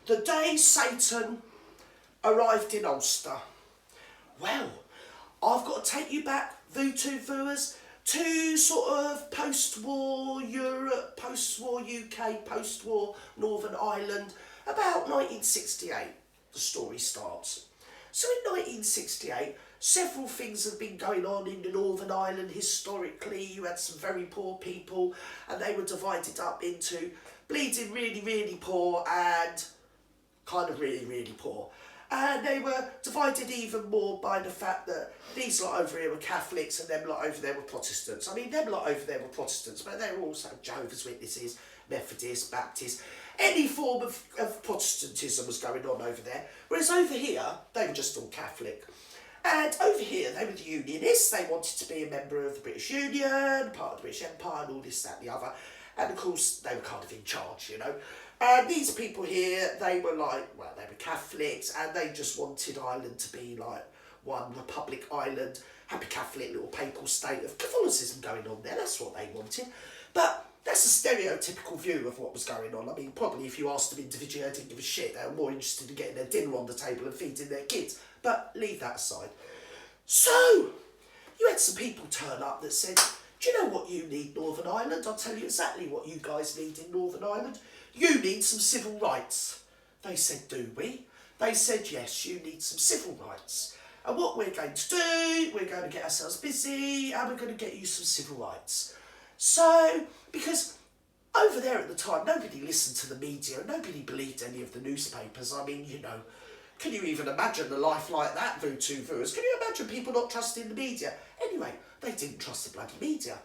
the day Satan arrived in Ulster. Well, I've got to take you back, Voodoo viewers, to sort of post-war Europe, post-war UK, post-war Northern Ireland, about 1968, the story starts. So in 1968, several things have been going on in the Northern Ireland historically. You had some very poor people, and they were divided up into bleeding really, really poor and kind of really, really poor. And they were divided even more by the fact that these lot over here were Catholics and them lot over there were Protestants. I mean, them lot over there were Protestants, but they were also Jehovah's Witnesses, Methodists, Baptists. Any form of Protestantism was going on over there. Whereas over here, they were just all Catholic. And over here, they were the Unionists. They wanted to be a member of the British Union, part of the British Empire, and all this, that, and the other. And of course, they were kind of in charge, you know. And these people here, they were like, well, they were Catholics, and they just wanted Ireland to be like one Republic Island, happy Catholic little papal state of Catholicism going on there. That's what they wanted. But that's a stereotypical view of what was going on. I mean, probably if you asked them individually, they didn't give a shit. They were more interested in getting their dinner on the table and feeding their kids. But leave that aside. So, you had some people turn up that said, do you know what you need, Northern Ireland? I'll tell you exactly what you guys need in Northern Ireland. You need some civil rights. They said, do we? They said, yes, you need some civil rights. And what we're going to do, we're going to get ourselves busy and we're going to get you some civil rights. So, because over there at the time, nobody listened to the media, nobody believed any of the newspapers. I mean, you know, can you even imagine a life like that, Voodoo viewers? Can you imagine people not trusting the media? Anyway, they didn't trust the bloody media.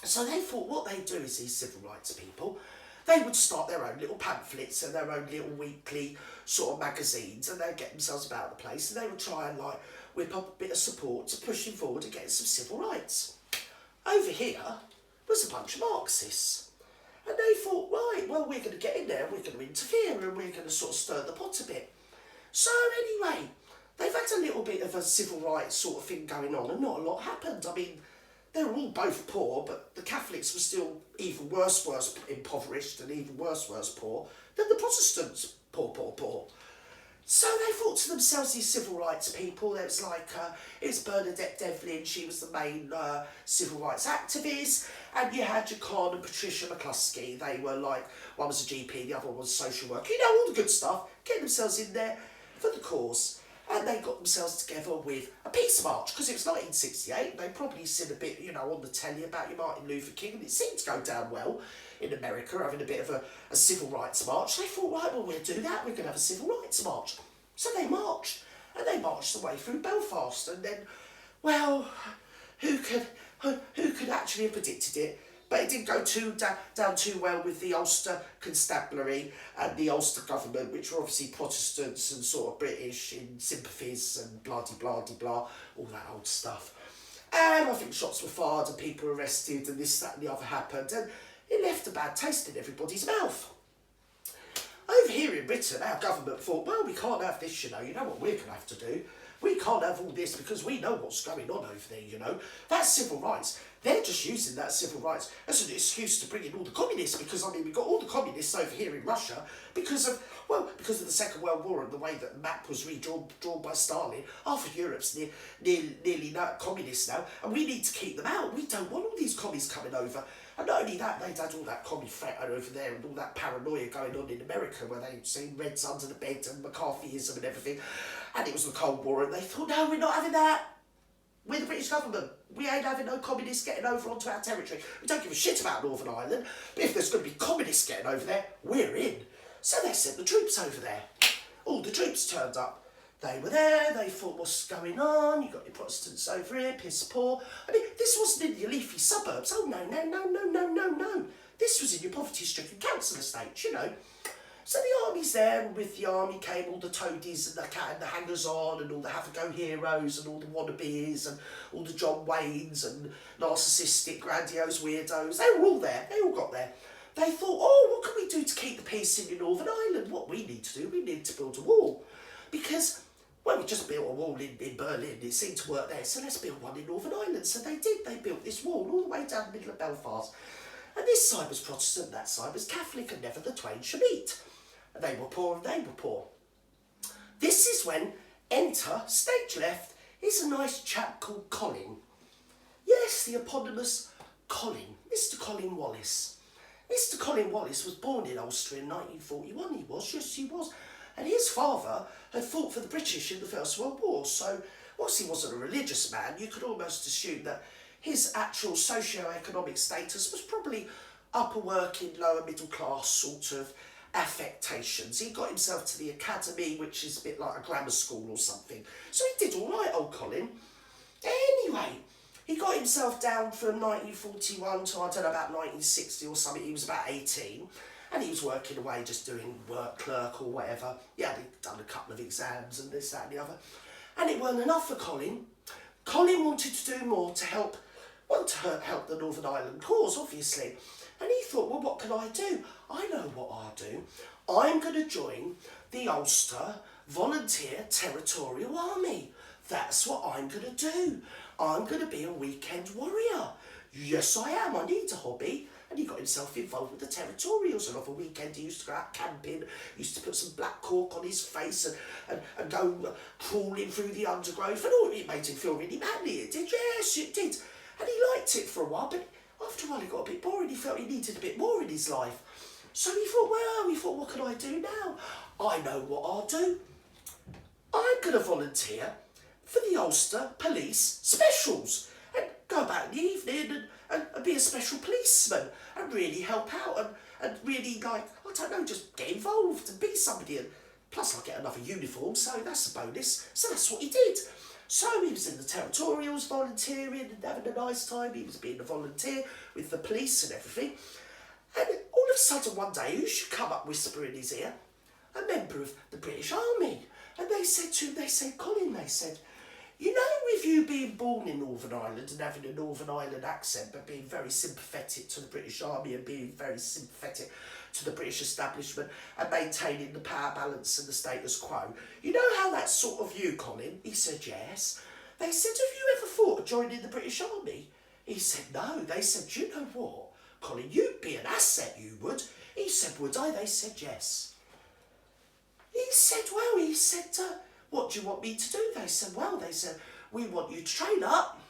So they thought what they'd do is these civil rights people, they would start their own little pamphlets and their own little weekly sort of magazines, and they'd get themselves about the place, and they would try and like whip up a bit of support to pushing forward and getting some civil rights. Over here was a bunch of Marxists. And they thought, right, well, we're going to get in there, we're going to interfere, and we're going to sort of stir the pot a bit. So anyway, they've had a little bit of a civil rights sort of thing going on, and not a lot happened. I mean, they were all both poor, but the Catholics were still even worse impoverished and even worse poor than the Protestants, poor. So they thought to themselves, these civil rights people, it was like, it's Bernadette Devlin, she was the main civil rights activist, and you had your Con and Patricia McCluskey, they were like, one was a GP, the other one was a social worker, you know, all the good stuff, getting themselves in there for the cause. And they got themselves together with a peace march, because it was 1968, they'd probably seen a bit, you know, on the telly about your Martin Luther King, and it seemed to go down well in America, having a bit of a civil rights march. They thought, right, well, we'll do that, we're going to have a civil rights march. So they marched, and they marched the way through Belfast, and then, well, who could actually have predicted it? But it didn't go down too well with the Ulster Constabulary and the Ulster government, which were obviously Protestants and sort of British in sympathies and blah-de-blah-de-blah, all that old stuff. And I think shots were fired and people were arrested and this, that and the other happened, and it left a bad taste in everybody's mouth. Over here in Britain, our government thought, well, we can't have this, you know what we're going to have to do? We can't have all this because we know what's going on over there, you know. That's civil rights. They're just using that civil rights as an excuse to bring in all the communists, because, I mean, we've got all the communists over here in Russia because of the Second World War and the way that the map was drawn by Stalin. Half of Europe's nearly not communist now, and we need to keep them out. We don't want all these commies coming over. And not only that, they'd had all that commie threat over there and all that paranoia going on in America where they'd seen Reds under the bed and McCarthyism and everything. And it was the Cold War, and they thought, no, we're not having that. We're the British government. We ain't having no communists getting over onto our territory. We don't give a shit about Northern Ireland, but if there's going to be communists getting over there, we're in. So they sent the troops over there. All the troops turned up. They were there, they thought, what's going on? You've got your Protestants over here, piss poor. I mean, this wasn't in your leafy suburbs. Oh, no. This was in your poverty-stricken council estates, you know. So the army's there, and with the army came all the toadies and the hangers-on and all the have-a-go heroes and all the wannabes and all the John Waynes and narcissistic, grandiose weirdos. They were all there. They all got there. They thought, oh, what can we do to keep the peace in Northern Ireland? What we need to do, we need to build a wall. Because, well, we just built a wall in Berlin. It seemed to work there, so let's build one in Northern Ireland. So they did. They built this wall all the way down the middle of Belfast. And this side was Protestant, that side was Catholic, and never the twain shall meet. And they were poor and they were poor. This is when, enter, stage left, is a nice chap called Colin. Yes, the eponymous Colin, Mr. Colin Wallace. Mr. Colin Wallace was born in Ulster in 1941, he was, yes he was. And his father had fought for the British in the First World War, so whilst he wasn't a religious man, you could almost assume that his actual socio-economic status was probably upper working, lower middle class sort of affectations. He got himself to the academy, which is a bit like a grammar school or something. So he did all right, old Colin. Anyway, he got himself down from 1941 to, I don't know, about 1960 or something. He was about 18. And he was working away, just doing work, clerk or whatever. Yeah, he'd done a couple of exams and this, that and the other. And it weren't enough for Colin. Colin wanted to do more to help, help the Northern Ireland cause, obviously. And he thought, well, what can I do? I know what I'll do. I'm going to join the Ulster Volunteer Territorial Army. That's what I'm going to do. I'm going to be a weekend warrior. Yes, I am. I need a hobby. And he got himself involved with the territorials. And off a weekend he used to go out camping, used to put some black cork on his face and go crawling through the undergrowth. And all it made him feel really manly. It did, yes, it did. And he liked it for a while, but after a while it got a bit boring. He felt he needed a bit more in his life. So he thought, what can I do now? I know what I'll do. I'm going to volunteer for the Ulster Police Specials and go about in the evening and be a special policeman and really help out and really, like, I don't know, just get involved and be somebody. And plus I'll get another uniform, so that's a bonus. So that's what he did. So he was in the territorials volunteering and having a nice time. He was being a volunteer with the police and everything. And all of a sudden one day, who should come up whispering in his ear? A member of the British Army. And they said to him, Colin, you know, with you being born in Northern Ireland and having a Northern Ireland accent, but being very sympathetic to the British Army and being very sympathetic to the British establishment and maintaining the power balance and the status quo, you know how that's sort of you, Colin? He said, yes. They said, have you ever thought of joining the British Army? He said, no. They said, do you know what, Colin, you'd be an asset, you would. He said, would I? They said, yes. He said, what do you want me to do? They said, we want you to train up,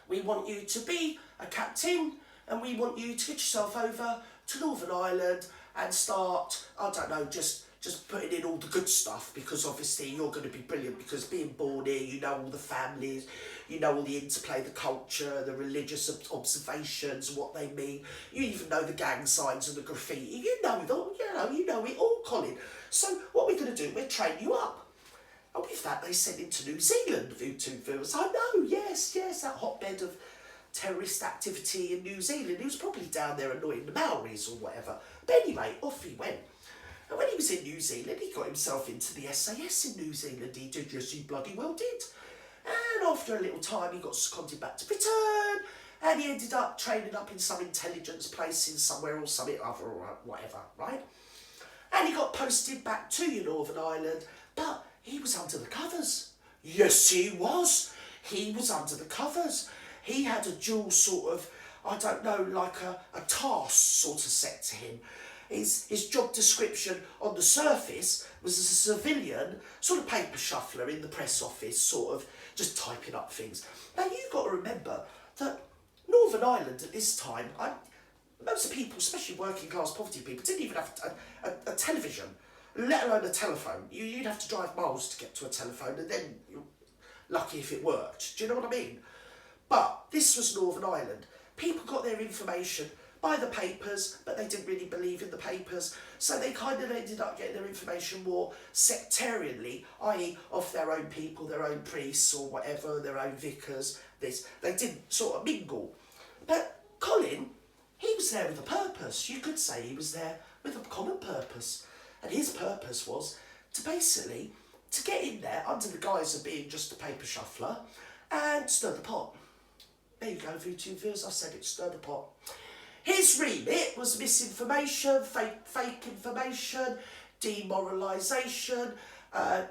we want you to be a captain, and we want you to get yourself over to Northern Ireland and start, I don't know, just putting in all the good stuff, because obviously you're going to be brilliant, because being born here, you know all the families, you know all the interplay, the culture, the religious observations, what they mean. You even know the gang signs and the graffiti. You know it all, Colin. So what we're going to do, we'll train you up. And with that, they sent him to New Zealand, viewers. I know, yes, that hotbed of terrorist activity in New Zealand. He was probably down there annoying the Maoris or whatever. But anyway, off he went. And when he was in New Zealand, he got himself into the SAS in New Zealand. He did, yes, he bloody well did. And after a little time, he got seconded back to Britain. And he ended up training up in some intelligence place in somewhere or something other or whatever, right? And he got posted back to Northern Ireland, but he was under the covers. Yes, he was. He was under the covers. He had a dual sort of, I don't know, like a task sort of set to him. His job description on the surface was as a civilian, sort of paper shuffler in the press office, sort of just typing up things. Now, you've got to remember that Northern Ireland at this time, most people, especially working class poverty people, didn't even have a television, let alone a telephone. You'd have to drive miles to get to a telephone, and then you're lucky if it worked. Do you know what I mean? But this was Northern Ireland. People got their information by the papers, but they didn't really believe in the papers, so they kind of ended up getting their information more sectarianly, i.e. off their own people, their own priests or whatever, their own vicars. They didn't sort of mingle. But Colin, he was there with a purpose. You could say he was there with a common purpose. And his purpose was to basically to get in there under the guise of being just a paper shuffler and stir the pot. There you go, viewers, I said it, stir the pot. His remit was misinformation, fake information, demoralisation,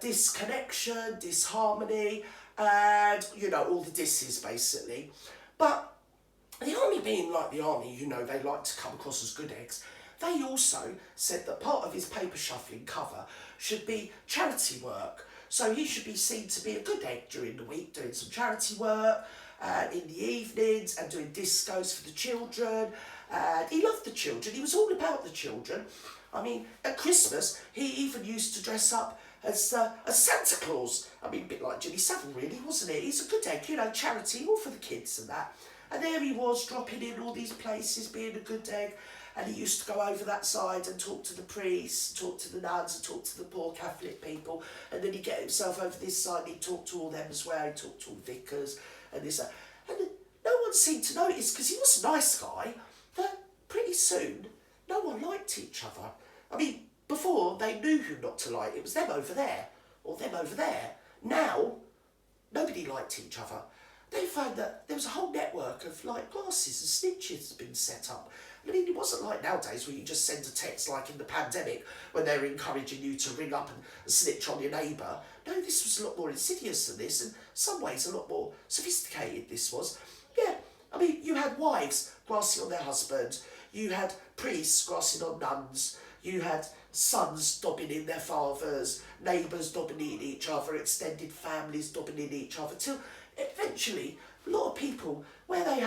disconnection, disharmony, and, all the disses, basically. But the army being like the army, they like to come across as good eggs, they also said that part of his paper shuffling cover should be charity work. So he should be seen to be a good egg during the week, doing some charity work in the evenings and doing discos for the children. And he loved the children. He was all about the children. I mean, at Christmas, he even used to dress up as Santa Claus. I mean, a bit like Jimmy Savile, really, wasn't it? He's a good egg, you know, charity, all for the kids and that. And there he was, dropping in all these places, being a good egg. And he used to go over that side and talk to the priests, talk to the nuns, and talk to the poor Catholic people. And then he'd get himself over this side and he'd talk to all them as well. He'd talk to all the vicars and this. And no one seemed to notice, because he was a nice guy, that pretty soon no one liked each other. I mean, before they knew who not to like. It was them over there or them over there. Now, nobody liked each other. They found that there was a whole network of like glasses and snitches had been set up. I mean, it wasn't like nowadays where you just send a text like in the pandemic when they were encouraging you to ring up and snitch on your neighbour. No, this was a lot more insidious than this, and in some ways a lot more sophisticated this was. Yeah, I mean, you had wives grassing on their husbands, you had priests grassing on nuns, you had sons dobbing in their fathers, neighbours dobbing in each other, extended families dobbing in each other, till eventually a lot of people, where they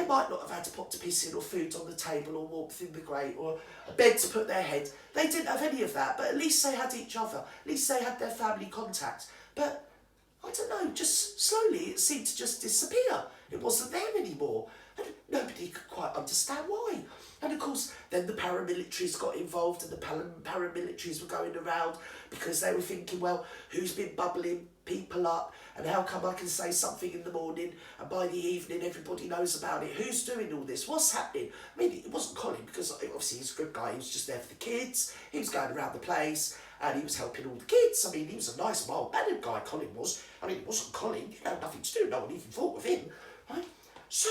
might not have had a pot to piss in or food on the table or warmth in the grate or a bed to put their head. They didn't have any of that, but at least they had each other. At least they had their family contact. But, I don't know, just slowly it seemed to just disappear. It wasn't there anymore. And nobody could quite understand why. And of course, then the paramilitaries got involved and the paramilitaries were going around because they were thinking, well, who's been bubbling people up and how come I can say something in the morning and by the evening everybody knows about it? Who's doing all this? What's happening? I mean, it wasn't Colin because obviously he's a good guy. He was just there for the kids. He was going around the place and he was helping all the kids. I mean, he was a nice, mild-mannered guy, Colin was. I mean, it wasn't Colin. He had nothing to do. No one even thought of him. Right? So,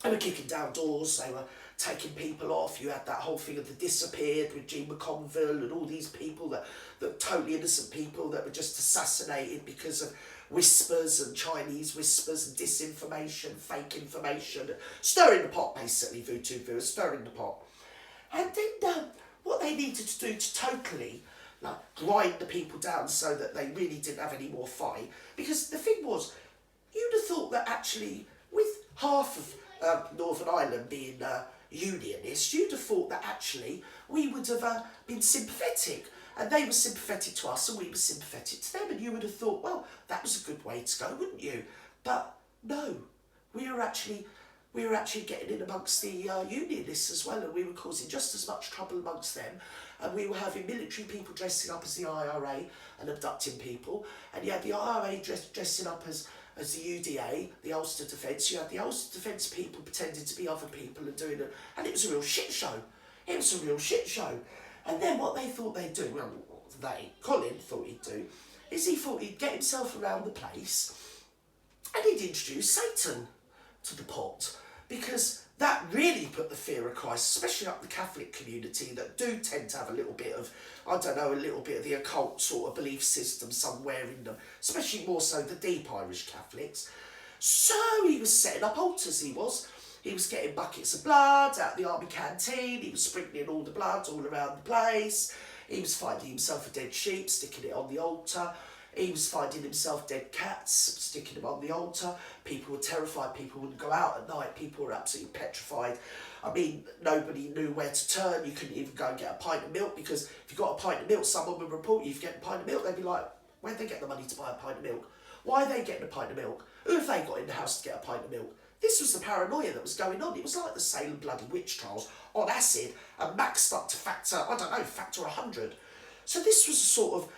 they were kicking down doors. They were taking people off. You had that whole thing of the disappeared with Jean McConville and all these people that totally innocent people that were just assassinated because of whispers and Chinese whispers and disinformation, fake information, stirring the pot basically, Voodoo, stirring the pot. And then what they needed to do to totally grind the people down so that they really didn't have any more fight, because the thing was, you'd have thought that actually with half of Northern Ireland being unionist, you'd have thought that actually we would have been sympathetic, and they were sympathetic to us and we were sympathetic to them, and you would have thought, well, that was a good way to go, wouldn't you? But no, we were actually getting in amongst the unionists as well, and we were causing just as much trouble amongst them, and we were having military people dressing up as the IRA and abducting people, and you had the IRA dressing up as the UDA, the Ulster Defence. You had the Ulster Defence people pretending to be other people and doing it, and it was a real shit show. It was a real shit show. And then what they thought they'd do, well, Colin thought he'd do, is he thought he'd get himself around the place and he'd introduce Satan to the pot, because that really put the fear of Christ, especially up the Catholic community that do tend to have a little bit of, I don't know, a little bit of the occult sort of belief system somewhere in them, especially more so the deep Irish Catholics. So he was setting up altars, he was. He was getting buckets of blood out of the army canteen, he was sprinkling all the blood all around the place, he was finding himself a dead sheep, sticking it on the altar. He was finding himself dead cats, sticking them on the altar. People were terrified. People wouldn't go out at night. People were absolutely petrified. I mean, nobody knew where to turn. You couldn't even go and get a pint of milk, because if you got a pint of milk, someone would report you. If you get a pint of milk, they'd be like, where'd they get the money to buy a pint of milk? Why are they getting a pint of milk? Who have they got in the house to get a pint of milk? This was the paranoia that was going on. It was like the Salem bloody witch trials on acid and maxed up to factor 100. So this was a sort of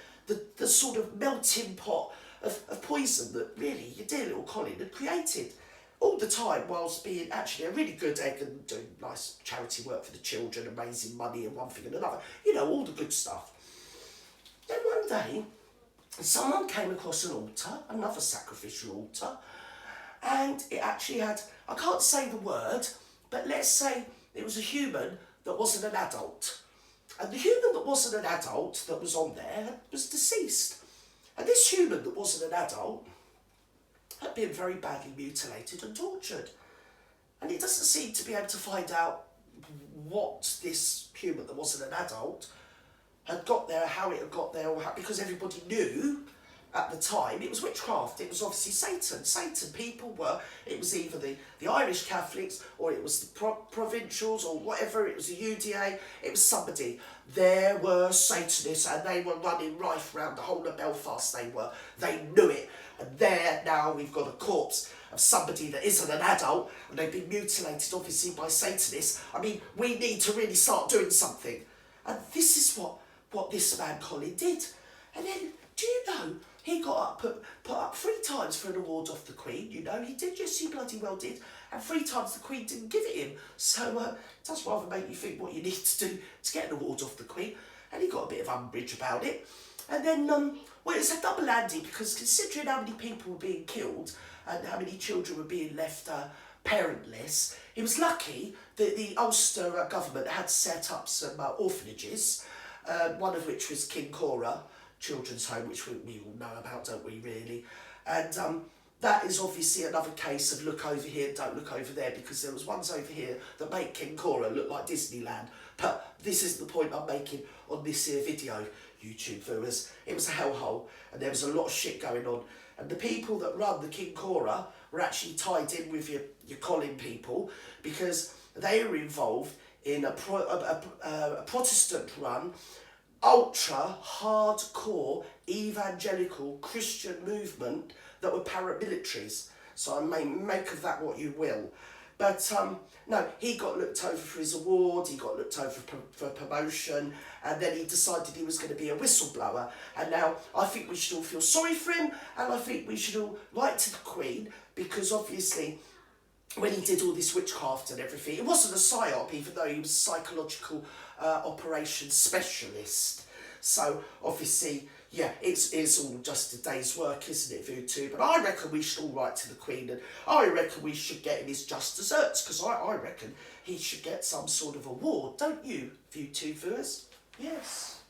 the sort of melting pot of poison that really your dear little Colin had created, all the time whilst being actually a really good egg and doing nice charity work for the children and raising money and one thing and another. You know, all the good stuff. Then one day, someone came across an altar, another sacrificial altar, and it actually had, I can't say the word, but let's say it was a human that wasn't an adult. And the human that wasn't an adult that was on there was deceased. And this human that wasn't an adult had been very badly mutilated and tortured. And he doesn't seem to be able to find out what this human that wasn't an adult had got there, how it had got there, because everybody knew at the time it was witchcraft. It was obviously Satan. People were, it was either the Irish Catholics, or it was the provincials, or whatever, it was the UDA, it was somebody. There were Satanists, and they were running rife around the whole of Belfast, they knew it. And there now we've got a corpse of somebody that isn't an adult, and they've been mutilated obviously by Satanists. I mean, we need to really start doing something. And this is what this man Colin did. And then, do you know, he got up, put up 3 times for an award off the Queen. You know, he did, yes, he bloody well did. And 3 times the Queen didn't give it him. So it does rather make you think what you need to do to get an award off the Queen. And he got a bit of umbrage about it. And then, well, it's a double Andy, because considering how many people were being killed and how many children were being left parentless, he was lucky that the Ulster government had set up some orphanages, one of which was King Cora Children's Home, which we all know about, don't we, really? And that is obviously another case of look over here, don't look over there, because there was ones over here that make King Cora look like Disneyland. But this isn't the point I'm making on this here video, YouTube viewers. It was a hellhole, and there was a lot of shit going on. And the people that run the King Cora were actually tied in with your Colin people, because they were involved in a Protestant-run, ultra hardcore evangelical Christian movement that were paramilitaries. So I may make of that what you will. But no, he got looked over for his award, he got looked over for promotion, and then he decided he was going to be a whistleblower. And now I think we should all feel sorry for him, and I think we should all write to the Queen, because obviously when he did all this witchcraft and everything, it wasn't a psyop, even though he was a psychological operations specialist. So obviously, yeah, it's all just a day's work, isn't it, Voodoo? But I reckon we should all write to the Queen, and I reckon we should get him his just desserts, because I reckon he should get some sort of award, don't you, Voodoo viewers? Yes.